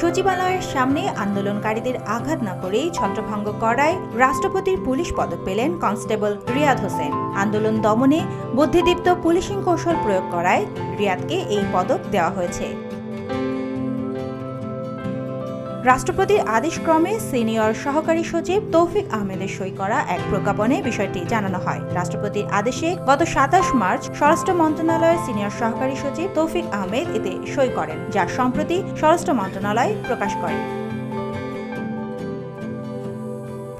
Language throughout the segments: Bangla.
সচিবালয়ের সামনে আন্দোলনকারীদের আঘাত না করেই ছত্রভঙ্গ করায় রাষ্ট্রপতির পুলিশ পদক পেলেন কনস্টেবল রিয়াদ হোসেন। আন্দোলন দমনে বুদ্ধিদীপ্ত পুলিশিং কৌশল প্রয়োগ করায় রিয়াদকে এই পদক দেওয়া হয়েছে। রাষ্ট্রপতির আদেশক্রমে সিনিয়র সহকারী সচিব তৌফিক আহমেদের সই করা এক প্রজ্ঞাপনে বিষয়টি জানানো হয়। রাষ্ট্রপতির আদেশে গত ২৭ মার্চ স্বরাষ্ট্র মন্ত্রণালয়ের সিনিয়র সহকারী সচিব তৌফিক আহমেদ এতে সই করেন, যা সম্প্রতি স্বরাষ্ট্র মন্ত্রণালয় প্রকাশ করে।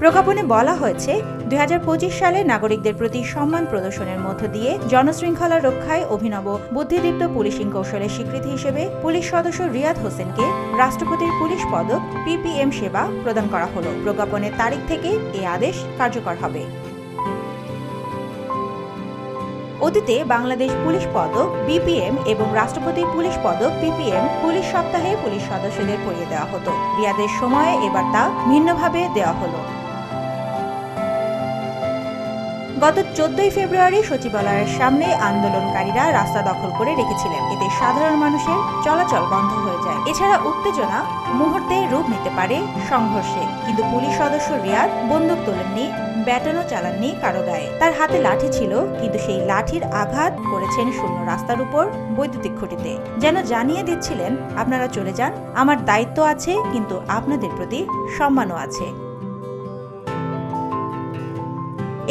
প্রজ্ঞাপনে বলা হয়েছে, ২০২৫ সালে নাগরিকদের প্রতি সম্মান প্রদর্শনের মধ্য দিয়ে জনশৃঙ্খলা রক্ষায় অভিনব বুদ্ধিদীপ্ত পুলিশিং কৌশলের স্বীকৃতি হিসেবে পুলিশ সদস্য রিয়াদ হোসেনকে রাষ্ট্রপতির পুলিশ পদক PPM সেবা প্রদান করা হলো। প্রজ্ঞাপনের তারিখ থেকে এই আদেশ কার্যকর হবে। অতীতে বাংলাদেশ পুলিশ পদক BPM এবং রাষ্ট্রপতির পুলিশ পদক PPM পুলিশ সপ্তাহে পুলিশ সদস্যদের পরিয়ে দেওয়া হতো। রিয়াদের সময়ে এবার তা ভিন্নভাবে দেওয়া হলো। গত ১৪ ফেব্রুয়ারি সচিবালয়ের সামনে আন্দোলনকারীরা রাস্তা দখল করে রেখেছিলেন। এতে সাধারণ মানুষের চলাচল বন্ধ হয়ে যায়। এছাড়া উত্তেজনা মুহূর্তে রূপ নিতে পারে সংঘর্ষে। কিন্তু পুলিশ সদস্য রিয়াদ বন্দুক তোলেননি, ব্যাটনও চালাননি কারো গায়ে। তার হাতে লাঠি ছিল, কিন্তু সেই লাঠির আঘাত করেছেন শূন্য রাস্তার উপর বৈদ্যুতিক খুঁটিতে। যেন জানিয়ে দিচ্ছিলেন, আপনারা চলে যান, আমার দায়িত্ব আছে, কিন্তু আপনাদের প্রতি সম্মানও আছে।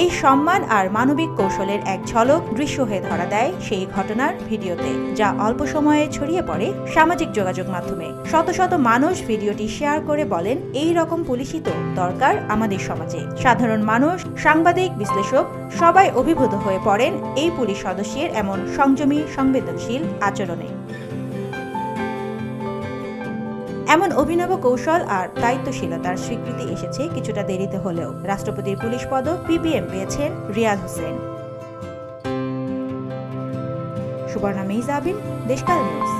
এই সম্মান আর মানবিক কৌশলের এক ঝলক দৃশ্য হয়ে ধরা দেয় সেই ঘটনার ভিডিওতে, যা অল্প সময়ে ছড়িয়ে পড়ে সামাজিক যোগাযোগ মাধ্যমে। শত শত মানুষ ভিডিওটি শেয়ার করে বলেন, এই রকম পুলিশই তো দরকার আমাদের সমাজে। সাধারণ মানুষ, সাংবাদিক, বিশ্লেষক সবাই অভিভূত হয়ে পড়েন এই পুলিশ সদস্যের এমন সংযমী, সংবেদনশীল আচরণে। এমন অভিনব কৌশল আর দায়িত্বশীলতার স্বীকৃতি এসেছে কিছুটা দেরিতে হলেও। রাষ্ট্রপতির পুলিশ পদক PPM পেয়েছেন রিয়াদ হোসেন। সুবর্ণা মেইজাবিন, দেশকাল নিউজ।